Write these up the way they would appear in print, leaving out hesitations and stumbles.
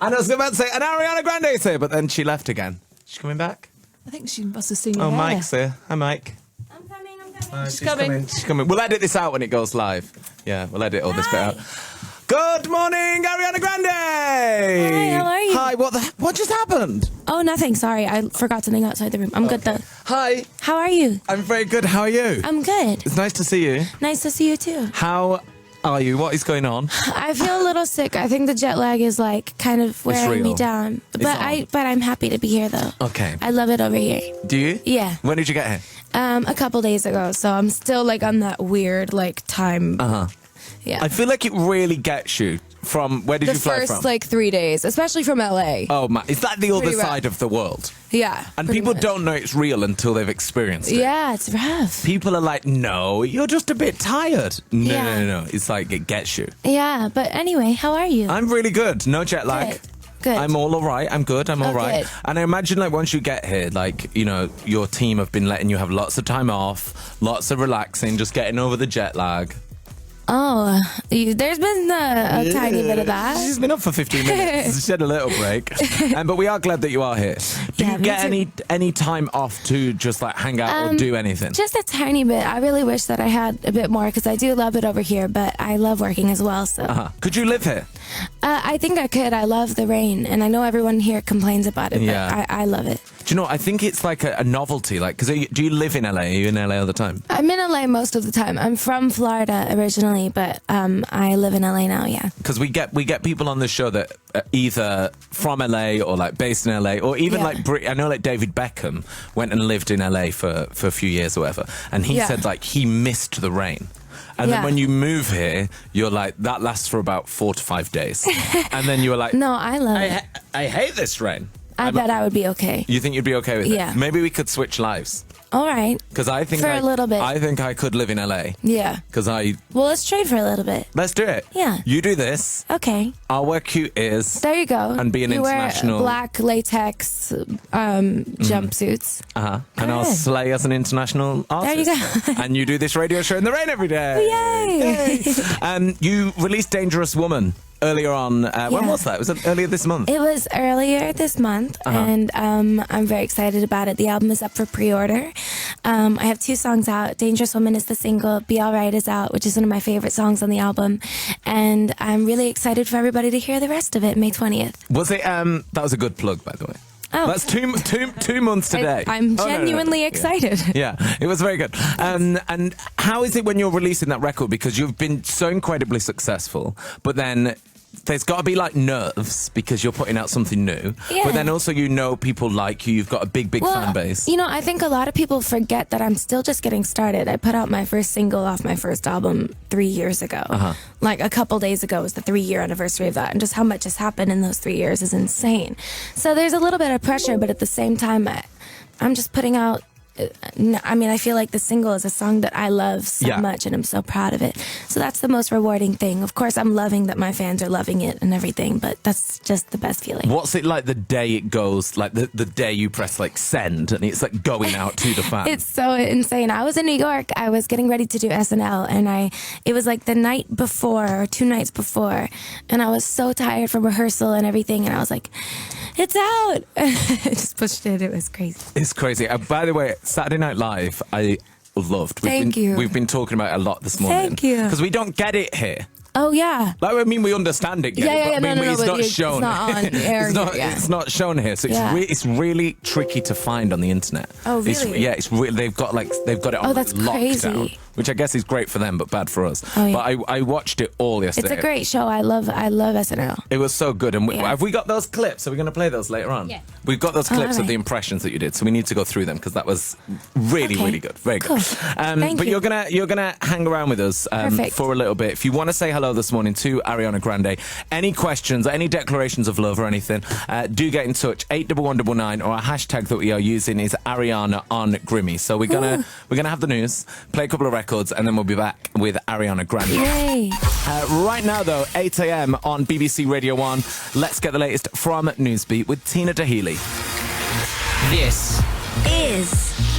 And I was about to say, and Ariana Grande is here, but then she left again. She's coming back? I think she must have seen your Oh, hair. Mike's here. Hi, Mike. I'm coming. She's coming. She's coming. We'll edit this out when it goes live. Yeah, we'll edit all this bit out. Good morning, Ariana Grande! Hi, how are you? Hi, what just happened? Oh, nothing. Sorry, I forgot something outside the room. I'm good though. Hi. How are you? I'm very good. How are you? I'm good. It's nice to see you. Nice to see you too. How are you? What is going on? I feel a little sick. I think the jet lag is like kind of wearing me real. down. But I'm happy to be here though. Okay. I love it over here. Do you? Yeah. When did you get here? A couple days ago, so I'm still like on that weird like time. Yeah. I feel like it really gets you from, where did you fly The from? first like 3 days, especially from LA. Oh man, it's like the other Pretty rough. side of the world. Yeah. And pretty people much. don't know it's real until they've experienced it. Yeah, it's rough. People are like, no, you're just a bit tired. No, Yeah. no. It's like it gets you. Yeah, but anyway, how are you? I'm really good. No jet lag. Good. I'm all right. I'm good. I'm all right. good. And I imagine like once you get here, like, you know, your team have been letting you have lots of time off, lots of relaxing, just getting over the jet lag. Oh, there's been a tiny bit of that. She's been up for 15 minutes. She had a little break. But we are glad that you are here. Do Yeah, you me get too. any time off to just like hang out or do anything? Just a tiny bit. I really wish that I had a bit more because I do love it over here, but I love working as well. So Could you live here? I think I could. I love the rain, and I know everyone here complains about it, Yeah. but I love it. Do you know, I think it's like a novelty. Like, because do you live in LA? Are you in LA all the time? I'm in LA most of the time. I'm from Florida originally, but I live in LA now. Yeah. Because we get people on the show that are either from LA or like based in LA, or even Yeah. like I know like David Beckham went and lived in LA for a few years or whatever, and he Yeah. said like he missed the rain. And then Yeah. when you move here, you're like, that lasts for about 4 to 5 days. And then you were like, No, I love it. I hate this rain. I bet I would be okay. You think you'd be okay with Yeah. it? Maybe we could switch lives. All right. Because I think For a little bit. I think I could live in LA. Yeah. Because Well, let's trade for a little bit. let's do it. Yeah. You do this. Okay. I'll wear cute ears. There you go. And be an you international- wear black latex jumpsuits. And I'll Good. slay as an international artist. There you go. And you do this radio show in the rain every day. Yay! You released Dangerous Woman earlier on. When Yeah. was that? Was it earlier this month? It was earlier this month, and I'm very excited about it. The album is up for pre-order. I have 2 songs out. Dangerous Woman is the single. Be Alright is out, which is one of my favorite songs on the album. And I'm really excited for everybody to hear the rest of it, May 20th. Was it? That was a good plug, by the way. Oh. That's two months today. I'm Oh, no, no, no. genuinely Yeah. excited. Yeah, it was very good. And how is it when you're releasing that record? Because you've been so incredibly successful, but then there's got to be like nerves because you're putting out something new. Yeah. But then also, you know, people like you. You've got a big fan base. You know, I think a lot of people forget that I'm still just getting started. I put out my first single off my first album 3 years ago. Like a couple days ago was the 3-year anniversary of that. And just how much has happened in those 3 years is insane. So there's a little bit of pressure, but at the same time, I'm just putting out. I mean, I feel like the single is a song that I love so Yeah. much, and I'm so proud of it. So that's the most rewarding thing. Of course, I'm loving that my fans are loving it and everything, but that's just the best feeling. What's it like the day it goes, like the day you press like send and it's like going out to the fans? It's so insane. I was in New York. I was getting ready to do SNL, and it was like the night before or 2 nights before, and I was so tired from rehearsal and everything, and I was like, it's out. I just pushed it. It was crazy. It's crazy. By the way, Saturday Night Live, I loved. Thank you. We've been talking about it a lot this morning. Thank you. Because we don't get it here. Oh, yeah. Like, I mean, we understand it. Yeah, but no, it's but not it's shown. not on air it's, not, here, yeah. it's not shown here, so Yeah. it's really tricky to find on the internet. Oh, really? It's they've got it on that's lockdown, crazy. which I guess is great for them, but bad for us. Oh, yeah. But I watched it all yesterday. It's a great show. I love SNL. It was so good. And Yeah. have we got those clips? Are we going to play those later on? Yeah. We've got those clips of alright. the impressions that you did, so we need to go through them because that was really, Okay. really good. Very good. Cool. Thank but you. you're gonna hang around with us Perfect. for a little bit. If you want to say hello this morning to Ariana Grande, any questions, any declarations of love or anything, do get in touch. 81199, or our hashtag that we are using is Ariana on Grimmy. So we're gonna have the news, play a couple of records, and then we'll be back with Ariana Grande. Yay. Right now, though, 8 a.m. on BBC Radio 1. Let's get the latest from Newsbeat with Tina Dahealy. This is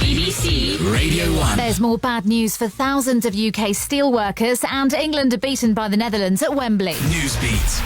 BBC Radio 1. There's more bad news for thousands of UK steelworkers, and England are beaten by the Netherlands at Wembley. Newsbeat.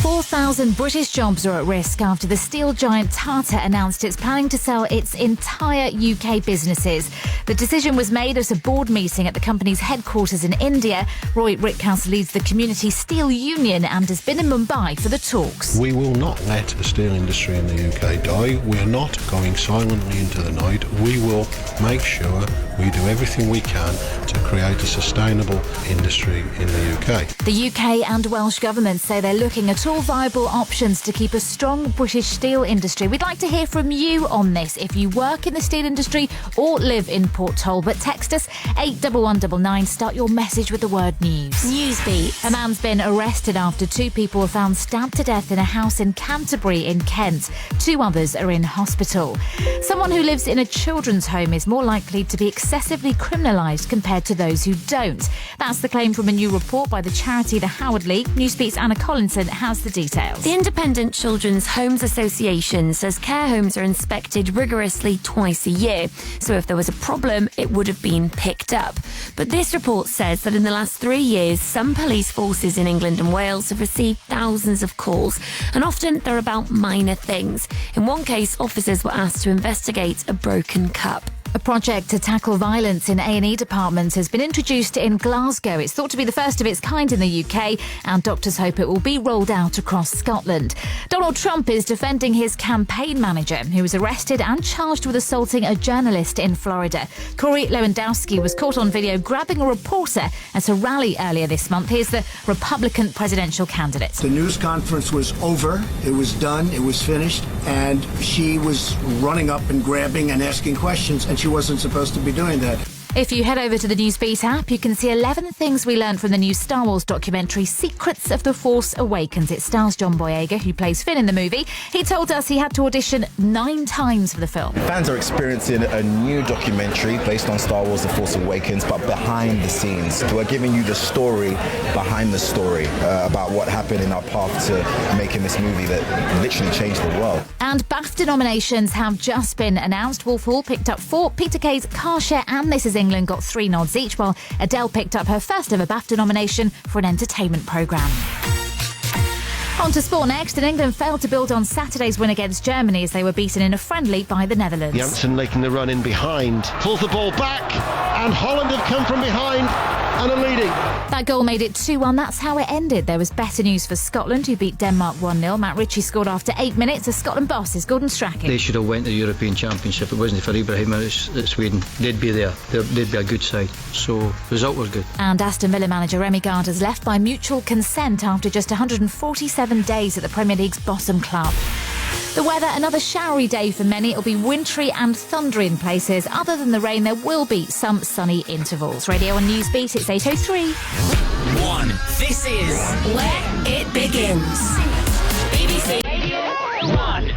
4,000 4,000 British jobs are at risk after the steel giant Tata announced it's planning to sell its entire UK businesses. The decision was made at a board meeting at the company's headquarters in India. Roy Rickhouse leads the Community Steel Union and has been in Mumbai for the talks. We will not let the steel industry in the UK die. We are not going silently into the night. We will make sure we do everything we can to create a sustainable industry in the UK. The UK and Welsh governments say they're looking at all viable options to keep a strong British steel industry. We'd like to hear from you on this if you work in the steel industry or live in Port Talbot. Text us 81199. Start your message with the word news. Newsbeat. A man's been arrested after two people were found stabbed to death in a house in Canterbury in Kent. Two others are in hospital. Someone who lives in a children's home is more likely to be excessively criminalised compared to those who don't. That's the claim from a new report by the charity the Howard League. Newsbeat's Anna Collinson has the details. The Independent Children's Homes Association says care homes are inspected rigorously twice a year, so if there was a problem, it would have been picked up. But this report says that in the last 3 years, some police forces in England and Wales have received thousands of calls, and often they're about minor things. In one case, officers were asked to investigate a broken cup. A project to tackle violence in A&E departments has been introduced in Glasgow. It's thought to be the first of its kind in the UK, and doctors hope it will be rolled out across Scotland. Donald Trump is defending his campaign manager, who was arrested and charged with assaulting a journalist in Florida. Corey Lewandowski was caught on video grabbing a reporter at a rally earlier this month. Here's the Republican presidential candidate. The news conference was over. It was done. It was finished. And she was running up and grabbing and asking questions, and she wasn't supposed to be doing that. If you head over to the Newsbeat app, you can see 11 things we learned from the new Star Wars documentary Secrets of the Force Awakens. It stars John Boyega, who plays Finn in the movie. He told us he had to audition 9 times for the film. Fans are experiencing a new documentary based on Star Wars The Force Awakens, but behind the scenes. We're giving you the story behind the story about what happened in our path to making this movie that literally changed the world. And BAFTA nominations have just been announced. Wolf Hall picked up 4, Peter Kay's Car Share and This Is England got 3 nods each, while Adele picked up her first ever BAFTA nomination for an entertainment programme. On to sport next, and England failed to build on Saturday's win against Germany as they were beaten in a friendly by the Netherlands. Janssen making the run in behind, pulls the ball back, and Holland have come from behind and are leading. That goal made it 2-1. That's how it ended. There was better news for Scotland, who beat Denmark 1-0. Matt Ritchie scored after 8 minutes. A Scotland boss is Gordon Strachan. They should have went to the European Championship. It wasn't for Ibrahimovic at Sweden. They'd be there. They'd be a good side. So the result was good. And Aston Villa manager Remy Gard has left by mutual consent after just 147 days at the Premier League's bottom club. The weather, another showery day for many. It'll be wintry and thundery in places. Other than the rain, there will be some sunny intervals. Radio and Newsbeat, it's 8:03. 1. This is Where it begins. BBC Radio 1.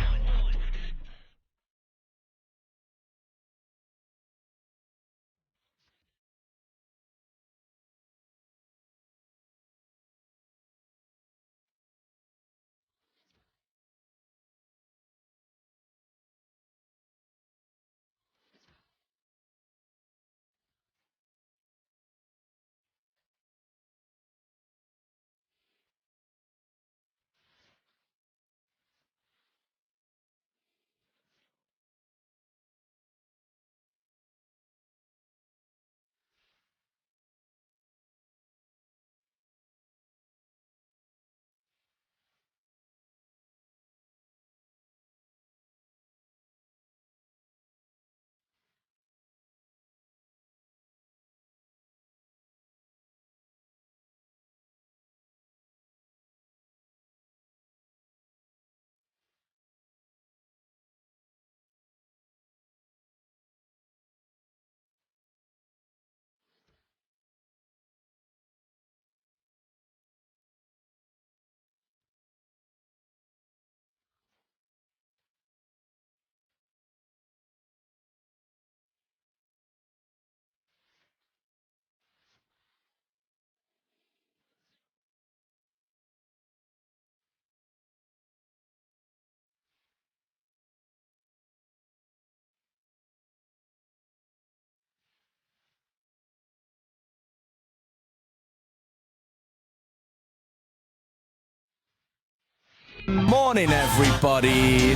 Morning, everybody.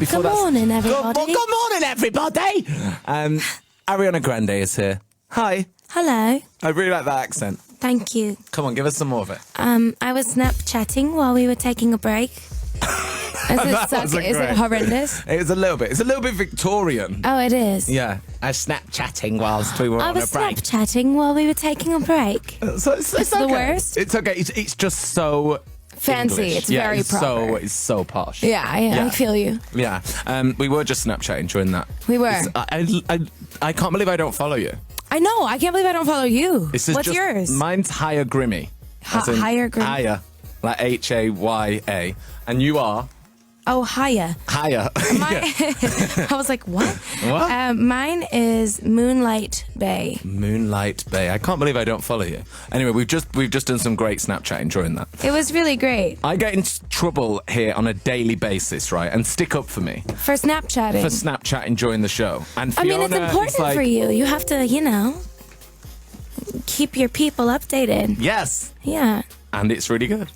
Good morning, everybody. Good morning, everybody. Ariana Grande is here. Hi. Hello. I really like that accent. Thank you. Come on, give us some more of it. I was Snapchatting while we were taking a break. Is it horrendous? It's a little bit. It's a little bit Victorian. Oh, it is. Yeah. I was Snapchatting whilst we were I on a was break. Snapchatting while we were taking a break. So it's the okay. worst. It's okay. It's just so Fancy. English. It's Yeah, very proper. It's so posh. Yeah, I feel you. Yeah. We were just Snapchatting during that. We were. I can't believe I don't follow you. I know. I can't believe I don't follow you. What's yours? Mine's Higher Grimmy. Higher Grimmy. Higher. Like Haya. And you are? Oh, Haya. Higher. I was like, what? What? Mine is Moonlight Bay. Moonlight Bay. I can't believe I don't follow you. Anyway, we've just done some great Snapchatting during that. It was really great. I get in trouble here on a daily basis, right? And stick up for me. For Snapchatting. For Snapchatting during the show. And Fiona, it's important for you. You have to, keep your people updated. Yes. Yeah. And it's really good.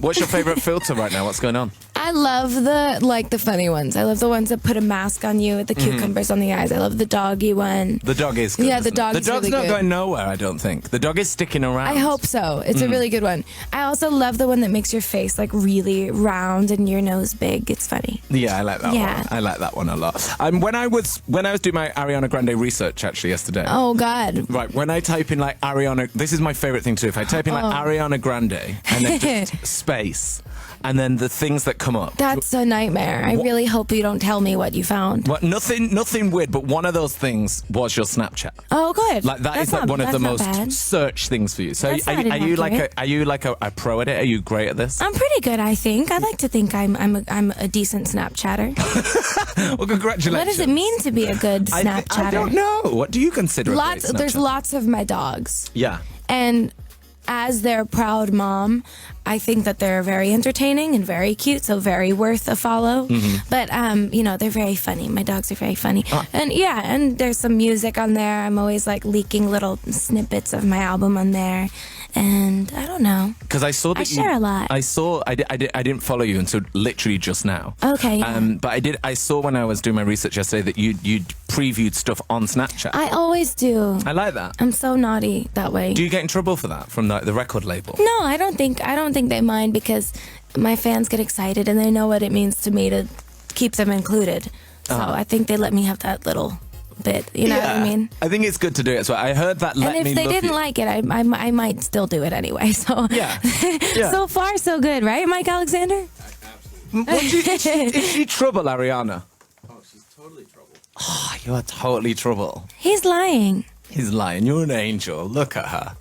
What's your favourite filter right now? What's going on? I love the funny ones. I love the ones that put a mask on you with the cucumbers on the eyes. I love the doggy one. The dog is good. Yeah, the dog. dog's The dog's really not good. going nowhere, I don't think. The dog is sticking around. I hope so. It's a really good one. I also love the one that makes your face like really round and your nose big. It's funny. Yeah, I like that Yeah. one. I like that one a lot. When I was doing my Ariana Grande research actually yesterday. Oh God. Right, when I type in like Ariana, this is my favourite thing to do. If I type in like Ariana Grande and then just space and then the things that come up. That's a nightmare. I really hope you don't tell me what you found. What? Nothing weird, but one of those things was your Snapchat. Oh, good. Like that That's is like not- one of the that's most not bad. search things for you. So That's are not you inaccurate. like a pro at it? Are you great at this? I'm pretty good, I think. I like to think I'm a decent Snapchatter. Well, congratulations. What does it mean to be a good Snapchatter? I don't know. What do you consider a great There's Snapchat? lots of my dogs. Yeah. And as their proud mom, I think that they're very entertaining and very cute, so very worth a follow. But they're very funny. My dogs are very funny. And there's some music on there. I'm always like leaking little snippets of my album on there. And I don't know. Because I saw that I share a lot. I didn't follow you until literally just now. Okay. Yeah. But I saw when I was doing my research yesterday that you'd previewed stuff on Snapchat. I always do. I like that. I'm so naughty that way. Do you get in trouble for that from the record label? No, I don't think they mind because my fans get excited and they know what it means to me to keep them included. So I think they let me have that little bit. You know what I mean? I think it's good to do it. So I heard that. And if they didn't like it, I might still do it anyway. So Yeah. So far, so good, right, Mike Alexander? Is she trouble, Ariana? Oh, she's totally trouble. Oh, you are totally trouble. He's lying. He's lying. You're an angel. Look at her.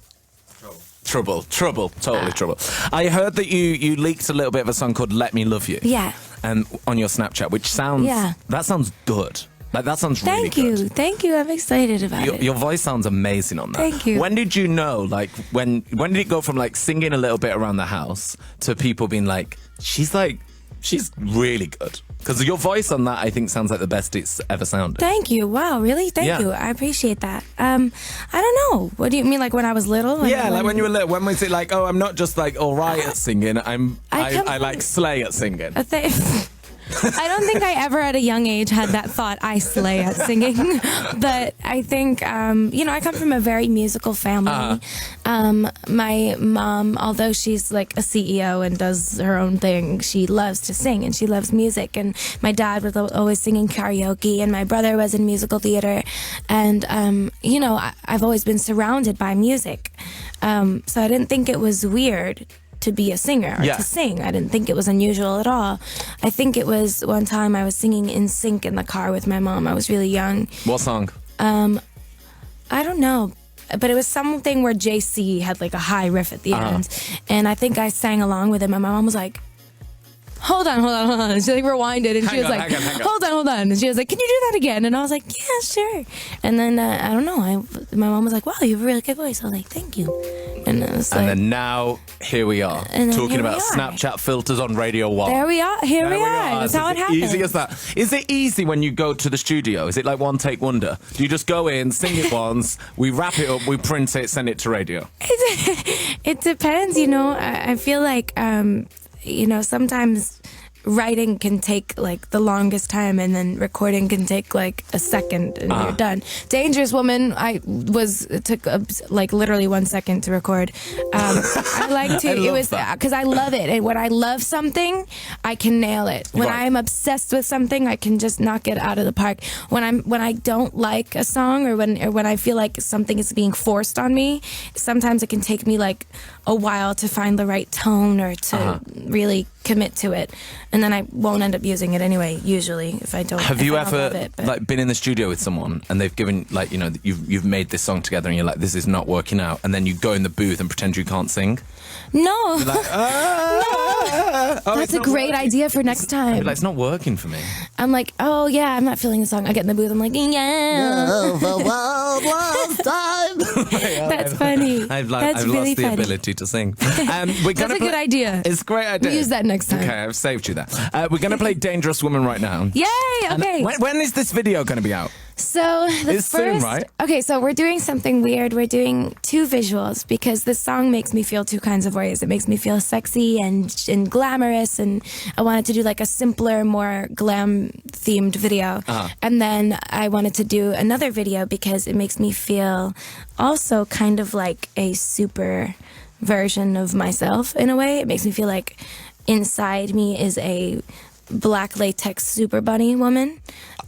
Trouble, totally trouble. I heard that you leaked a little bit of a song called "Let Me Love You." Yeah. On your Snapchat, which sounds that sounds good. Like that sounds really good. Thank you. I'm excited about it. Your voice sounds amazing on that. Thank you. When did you know? Like when did it go from like singing a little bit around the house to people being like, she's really good? Because your voice on that, I think, sounds like the best it's ever sounded. Thank you. Wow, really? Thank you. I appreciate that. I don't know. What do you mean, like when I was little? Like when you were little. When was it like, oh, I'm not just like all right at singing. I like slay at singing. I don't think I ever at a young age had that thought, I slay at singing. But I think, I come from a very musical family. My mom, although she's like a CEO and does her own thing, she loves to sing and she loves music. And my dad was always singing karaoke and my brother was in musical theater. And, I've always been surrounded by music. So I didn't think it was weird to be a singer or to sing. I didn't think it was unusual at all. I think it was one time I was singing in sync in the car with my mom. I was really young. What song? I don't know. But it was something where JC had like a high riff at the end. And I think I sang along with him and my mom was like, hold on. She like rewinded and she was like, hold on. And she was like, can you do that again? And I was like, yeah, sure. And then, I don't know. My mom was like, wow, you have a really good voice. I was like, thank you. And it was like, and then now, here we are, talking about Snapchat filters on Radio 1. There we are. Here we are. That's how it happens. Easy as that. Is it easy when you go to the studio? Is it like one take wonder? Do you just go in, sing it once, we wrap it up, we print it, send it to radio? It depends, I feel like sometimes writing can take like the longest time, and then recording can take like a second, and you're done. Dangerous Woman, it took like literally 1 second to record. I like to. It was because I love it, and when I love something, I can nail it. When I'm obsessed with something, I can just knock it out of the park. When I don't like a song, or when I feel like something is being forced on me, sometimes it can take me like a while to find the right tone or to really commit to it, and then I won't end up using it anyway. Usually, if I don't. Have you ever like been in the studio with someone and they've given like you've made this song together and you're like, this is not working out, and then you go in the booth and pretend you can't sing? No. You're like, no. That's a great idea for next time. You're like, it's not working for me. I'm like, oh yeah, I'm not feeling the song. I get in the booth. I'm like, yeah. That's funny. I've That's really lost the funny. ability to sing. That's a good idea. It's a great idea. We'll use that next time. Okay, I've saved you that. We're going to play Dangerous Woman right now. Yay! Okay. When is this video going to be out? So It's soon, right? Okay, so we're doing something weird. We're doing 2 visuals because this song makes me feel 2 kinds of ways. It makes me feel sexy and glamorous, and I wanted to do like a simpler, more glam themed video. And then I wanted to do another video because it makes me feel also kind of like a super version of myself in a way. It makes me feel like inside me is a black latex super bunny woman.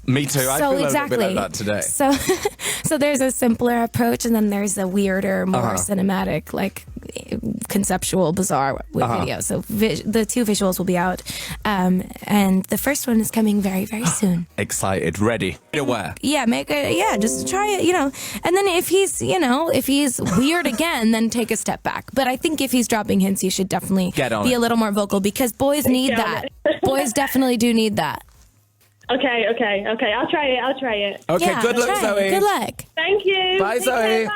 Me too. I feel a little bit like that today. So there's a simpler approach, and then there's a weirder, more cinematic, like conceptual, bizarre video. So the 2 visuals will be out, and the first one is coming very, very soon. Excited, ready, aware. Yeah, just try it, And then if he's weird again, then take a step back. But I think if he's dropping hints, you should definitely be a little more vocal, because boys need that. Boys definitely do need that. Okay. I'll try it. Okay, Yeah, good luck, try it. Zoe. Good luck. Thank you. Bye, Zoe.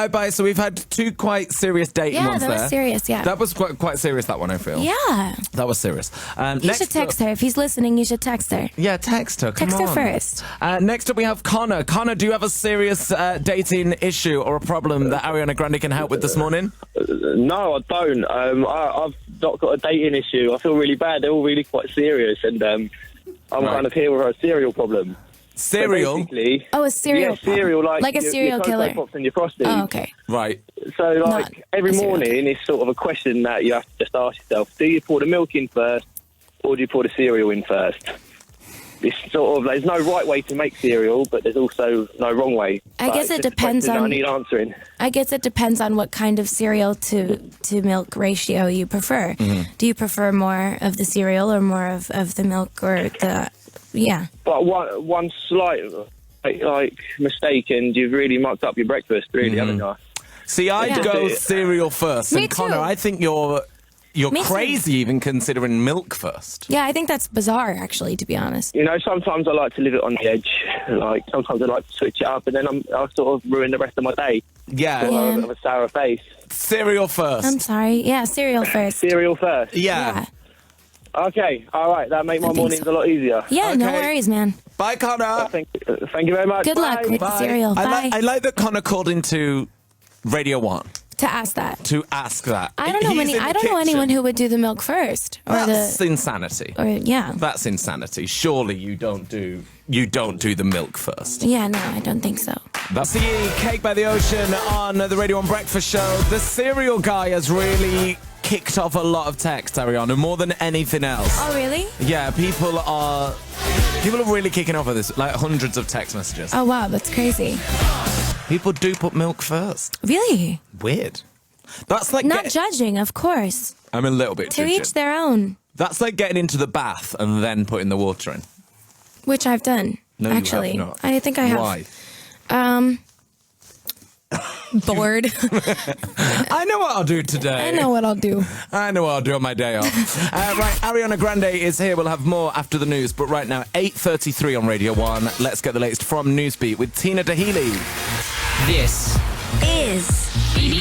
Bye. So we've had 2 quite serious dating ones there. Yeah, that was serious, yeah. That was quite serious, that one, I feel. Yeah. That was serious. You should text her. If he's listening, you should text her. Yeah, text her. Come Text on. her first. Next up, we have Connor. Connor, do you have a serious dating issue or a problem that Ariana Grande can help with this morning? No, I don't. I've not got a dating issue. I feel really bad. They're all really quite serious, and I'm kind of here with a cereal problem. Cereal? So basically, a cereal. Yeah, cereal, like a serial your killer. Cocoa Pops and your Frosties. Oh, okay. Right. So, like, every morning, it's sort of a question that you have to just ask yourself: do you pour the milk in first, or do you pour the cereal in first? It's sort of, there's no right way to make cereal, but there's also no wrong way. I guess it depends on. I need answering. I guess it depends on what kind of cereal to milk ratio you prefer. Mm-hmm. Do you prefer more of the cereal or more of the milk, or the? Yeah. But one slight like mistake, and you've really mucked up your breakfast, really, haven't you? See, I'd go cereal first, Me and Connor, too. I think you're Me crazy even considering milk first. Yeah, I think that's bizarre, actually, to be honest. Sometimes I like to leave it on the edge. Like, sometimes I like to switch it up, and then I sort of ruin the rest of my day. Yeah. I have a sour face. Cereal first. I'm sorry. Yeah, cereal first. Cereal first? Yeah. Okay, all right. That makes my mornings a lot easier. Yeah, no worries, man. Bye, Connor. Thank you very much. Good luck with the cereal. Bye. I like that Connor called into Radio 1. To ask that. To ask that. I don't know He's in the I don't know kitchen. anyone who would do the milk first. Or That's insanity. yeah. That's insanity. Surely you don't do the milk first. Yeah, no, I don't think so. That's the Cake by the Ocean on the Radio 1 Breakfast Show. The cereal guy has really kicked off a lot of text, Ariana, more than anything else. Oh, really? Yeah, people are really kicking off of this, like hundreds of text messages. Oh, wow, that's crazy. People do put milk first. Really? Weird. That's like Not judging, of course. I'm a little bit To judging. each their own. That's like getting into the bath and then putting the water in. Which I've done, No, you actually. have not. I think I have. Why? Bored. I know what I'll do today. I know what I'll do. I know what I'll do on my day off. Right, Ariana Grande is here. We'll have more after the news. But right now, 8:33 on Radio 1. Let's get the latest from Newsbeat with Tina Dahealy. This is BB.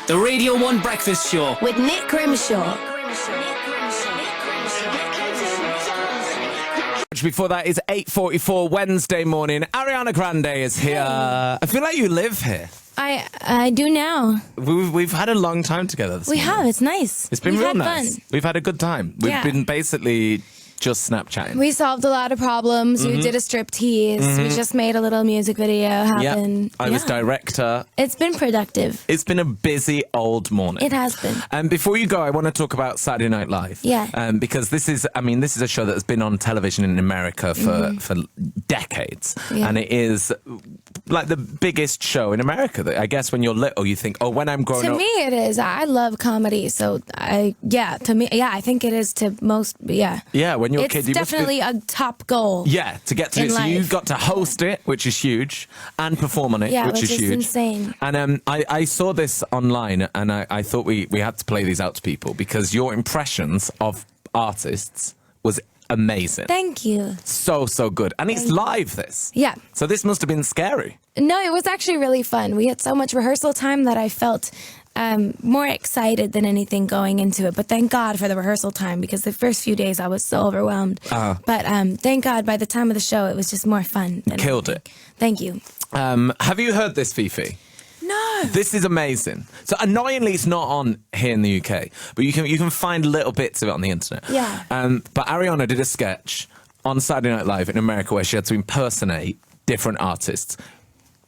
The Radio 1 Breakfast Show with Nick Grimshaw. much. Before that is 8:44 Wednesday morning. Ariana Grande is here. I feel like you live here. I do now. We've had a long time together this morning. We have. It's nice. It's been We've real had nice. fun. We've had a good time. We've been basically just Snapchatting. We solved a lot of problems. We did a striptease. We just made a little music video happen. Yeah. I was director. It's been productive. It's been a busy old morning. It has been. And before you go, I want to talk about Saturday Night Live. Yeah. Because this is a show that has been on television in America for decades. Yeah. And it is like the biggest show in America. That I guess when you're little, you think, oh, when I'm growing up. To me, it is. I love comedy. So, I think it is to most, Yeah, when you're a kid, you it's definitely a top goal. Yeah, to get to in it. So life. you got to host it, which is huge, and perform on it, which is huge. Insane. And I saw this online, and I thought we had to play these out to people because your impressions of artists was amazing. Thank you. So good. And it's live, this. Yeah. So this must have been scary. No, it was actually really fun. We had so much rehearsal time that I felt more excited than anything going into it. But thank God for the rehearsal time because the first few days I was so overwhelmed. But thank God by the time of the show, it was just more fun. Killed it. Thank you. Have you heard this, Fifi? No. This is amazing. So annoyingly, it's not on here in the UK, but you can find little bits of it on the internet. Yeah. But Ariana did a sketch on Saturday Night Live in America where she had to impersonate different artists.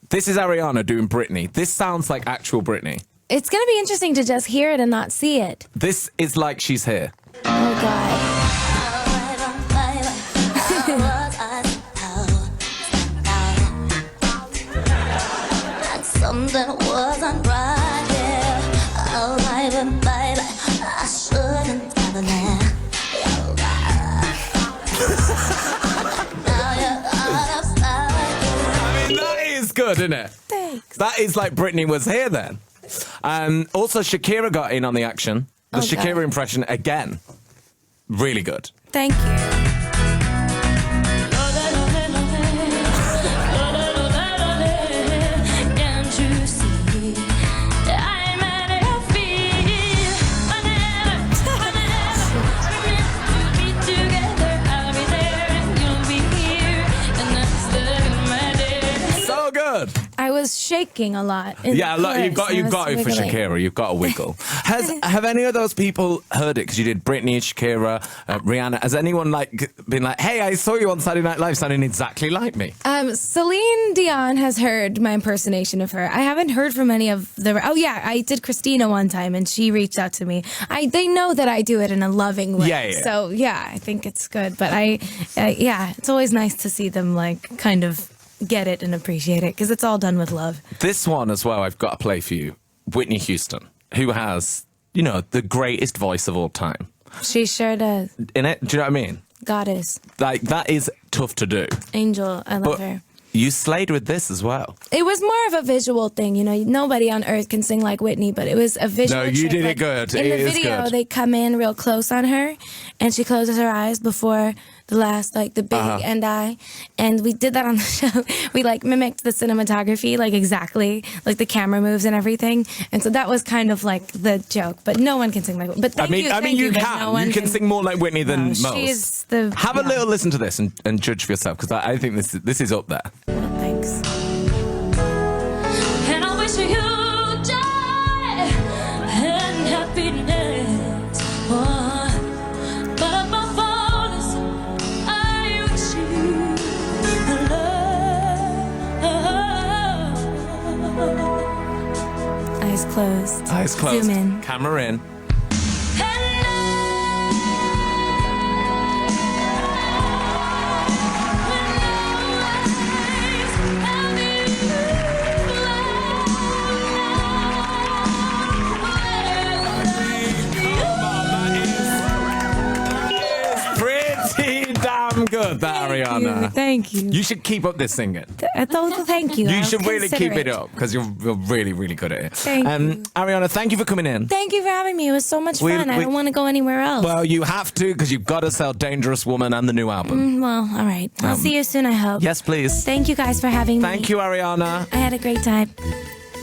This is Ariana doing Britney. This sounds like actual Britney. It's going to be interesting to just hear it and not see it. This is like she's here. Oh, God. Something wasn't right, yeah. All right, baby, I shouldn't have done that. I mean, that is good, isn't it? Thanks. That is like Britney was here then. Also, Shakira got in on the action. The Shakira impression again. Really good. Thank you. So good. I was shaking a lot. Yeah, you've got it for Shakira. You've got a wiggle. Have any of those people heard it? Because you did Britney, Shakira, Rihanna. Has anyone been like, "Hey, I saw you on Saturday Night Live, sounding exactly like me"? Celine Dion has heard my impersonation of her. I haven't heard from any of the. Oh yeah, I did Christina one time, and she reached out to me. They know that I do it in a loving way. Yeah. So yeah, I think it's good. But it's always nice to see them kind of get it and appreciate it because it's all done with love. This one as well, I've got to play for you. Whitney Houston, who has, the greatest voice of all time. She sure does. In it, do you know what I mean? Goddess. That is tough to do. Angel, I love her. You slayed with this as well. It was more of a visual thing, Nobody on earth can sing like Whitney, but it was a visual. No, you trick. did it good. In it the is video, good. they come in real close on her, and she closes her eyes before the last, the big end eye. And we did that on the show. We mimicked the cinematography, exactly, the camera moves and everything. And so that was kind of the joke. But no one can sing like Whitney. But thank you, but no one you can sing more like Whitney than most. She's Have a little listen to this and judge for yourself, because I think this is up there. Thanks. And I wish you joy and happiness. But above all this, I wish you love. Eyes closed. Eyes closed. Zoom in. Camera in. Good, that Ariana. Thank you. You should keep up this singing. Thank you. You should really keep it up because you're really, really good at it. Thank you. Ariana, thank you for coming in. Thank you for having me. It was so much fun. I don't want to go anywhere else. Well, you have to because you've got to sell Dangerous Woman and the new album. Well, all right. I'll see you soon, I hope. Yes, please. Thank you guys for having me. Thank you, Ariana. I had a great time.